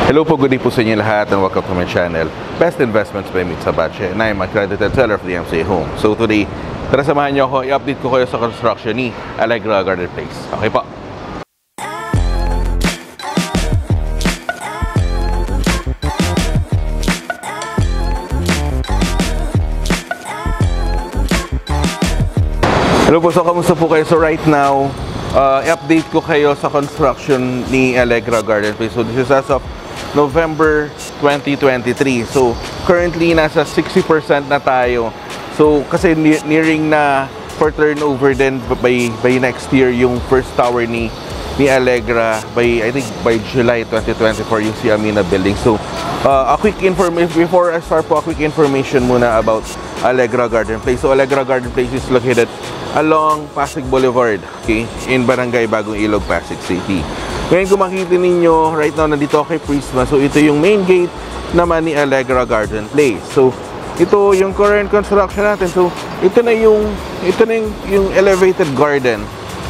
Hello po, good day po sa inyo lahat and welcome to my channel, Best Investments by Mitch Sabache, and I am accredited seller for the MCA Home. So today, tara samahan niyo ako, i-update ko kayo sa construction ni Allegra Garden Place. Okay po. Hello po, so kamusta po kayo? So right now, i-update ko kayo sa construction ni Allegra Garden Place. So this is as of November 2023. So currently nasa 60% na tayo. So kasi nearing na for turnover din by next year yung first tower ni Allegra I think by July 2024 yung si Amina building. So a quick information before I start po, a quick information muna about Allegra Garden Place. So Allegra Garden Place is located along Pasig Boulevard, okay, in Barangay Bagong Ilog, Pasig City. Ngayon kung makikita ninyo, right now nandito kay Prisma. So ito yung main gate naman ni Allegra Garden Place. So ito yung current construction natin. So ito na yung elevated garden.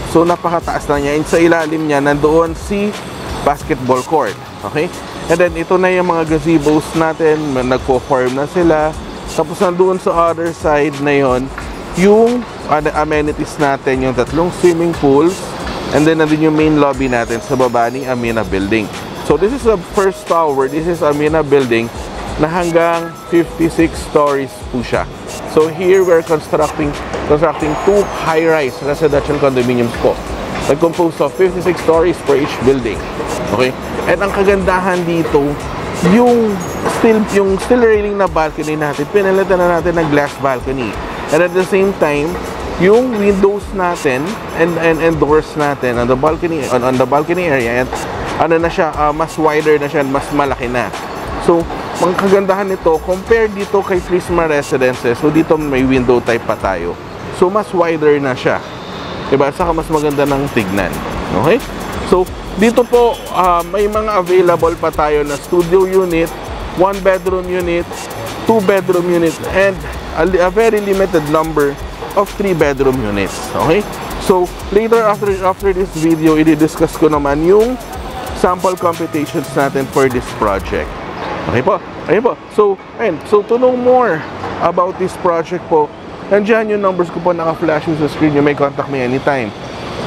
So napakataas na niya. And sa ilalim niya nandoon si basketball court. Okay? And then ito na yung mga gazebos natin, nagpo-form na sila. Tapos nandoon sa other side na yon yung amenities natin, yung tatlong swimming pools. And then nandun yung main lobby natin sa baba ni Amina Building. So this is the first tower. This is Amina Building na hanggang 56 stories po siya. So here we're constructing two high-rise residential condominiums po. Composed of 56 stories for each building. Okay? And ang kagandahan dito, yung steel railing na balcony natin, pinalitan na natin ng glass balcony. And at the same time, yung windows natin and doors natin on the balcony area, and ano na siya, mas wider na siya, mas malaki na. So ang kagandahan nito compared dito kay Prisma Residences, so dito may window type pa tayo, so mas wider na siya, diba? Saka mas maganda ng tignan. Okay, so dito po may mga available pa tayo na studio unit, 1 bedroom unit, 2 bedroom unit, and a very limited number of 3 bedroom units. Okay? So, later after this video, i-discuss ko naman yung sample computations natin for this project. Okay po? Ayun po. So, ayun. So, to know more about this project po, nandiyan yung numbers ko po naka-flash sa screen. You may contact me anytime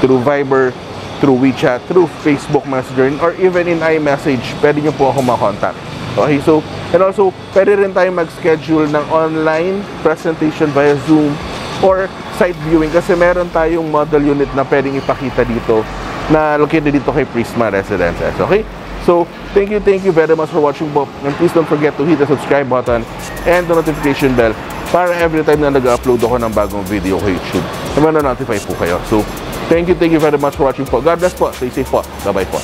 through Viber, through WeChat, through Facebook Messenger, or even in iMessage. Pwede nyo po ako makontact. Okay? So, and also, pwede rin tayo mag-schedule ng online presentation via Zoom or site viewing kasi meron tayong model unit na pwedeng ipakita dito na located dito kay Prisma Residences. Okay? So, thank you very much for watching po. And please don't forget to hit the subscribe button and the notification bell para every time na nag-upload ako ng bagong video kay YouTube, na notify po kayo. So, thank you very much for watching po. God bless po. Stay safe po. Bye-bye po.